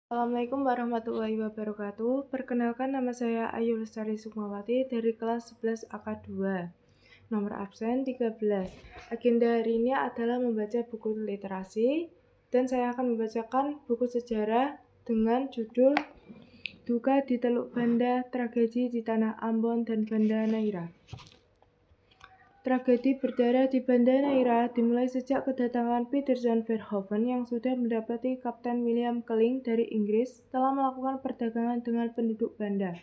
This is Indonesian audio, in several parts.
Assalamualaikum warahmatullahi wabarakatuh. Perkenalkan, nama saya Ayu Lestari Sukmawati dari kelas 11 AK2. Nomor absen 13. Agenda hari ini adalah membaca buku literasi dan saya akan membacakan buku sejarah dengan judul Duka di Teluk Banda, Tragedi di Tanah Ambon dan Banda Neira. Tragedi berdarah di Banda Neira dimulai sejak kedatangan Pieter-Jan Verhoeven yang sudah mendapati Kapten William Keeling dari Inggris telah melakukan perdagangan dengan penduduk Banda.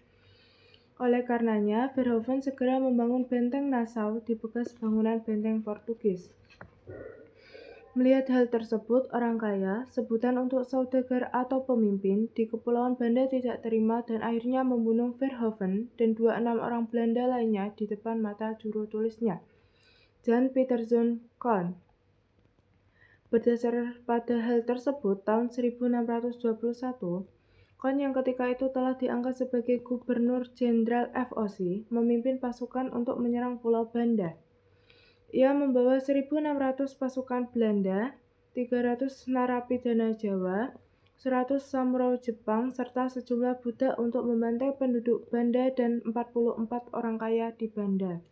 Oleh karenanya, Verhoeven segera membangun benteng Nassau di bekas bangunan benteng Portugis. Melihat hal tersebut, orang kaya, sebutan untuk saudagar atau pemimpin, di Kepulauan Banda tidak terima dan akhirnya membunuh Verhoeven dan 26 orang Belanda lainnya di depan mata juru tulisnya, Jan Pieter-Jan Koen. Berdasar pada hal tersebut, tahun 1621, Koen yang ketika itu telah diangkat sebagai Gubernur Jenderal FOC, memimpin pasukan untuk menyerang Pulau Banda. Ia membawa 1.600 pasukan Belanda, 300 narapidana Jawa, 100 samurai Jepang, serta sejumlah budak untuk membantai penduduk Banda dan 44 orang kaya di Banda.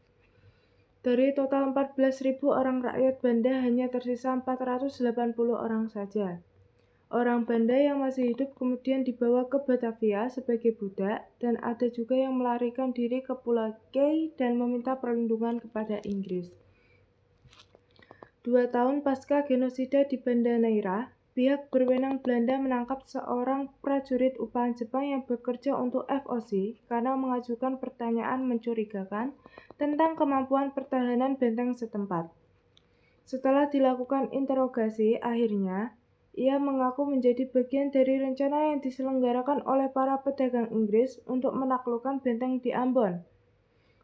Dari total 14.000 orang rakyat Banda hanya tersisa 480 orang saja. Orang Banda yang masih hidup kemudian dibawa ke Batavia sebagai budak dan ada juga yang melarikan diri ke Pulau Kei dan meminta perlindungan kepada Inggris. 2 tahun pasca genosida di Banda Neira, pihak berwenang Belanda menangkap seorang prajurit upahan Jepang yang bekerja untuk FOC karena mengajukan pertanyaan mencurigakan tentang kemampuan pertahanan benteng setempat. Setelah dilakukan interogasi, akhirnya ia mengaku menjadi bagian dari rencana yang diselenggarakan oleh para pedagang Inggris untuk menaklukkan benteng di Ambon.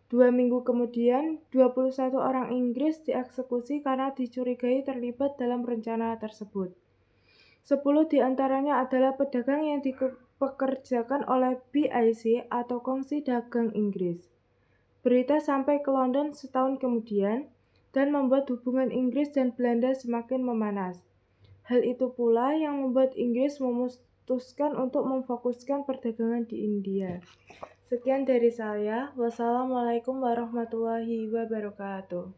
2 minggu kemudian, 21 orang Inggris dieksekusi karena dicurigai terlibat dalam rencana tersebut. 10 diantaranya adalah pedagang yang dipekerjakan oleh BIC atau Kongsi Dagang Inggris. Berita sampai ke London setahun kemudian dan membuat hubungan Inggris dan Belanda semakin memanas. Hal itu pula yang membuat Inggris memutuskan untuk memfokuskan perdagangan di India. Sekian dari saya. Wassalamualaikum warahmatullahi wabarakatuh.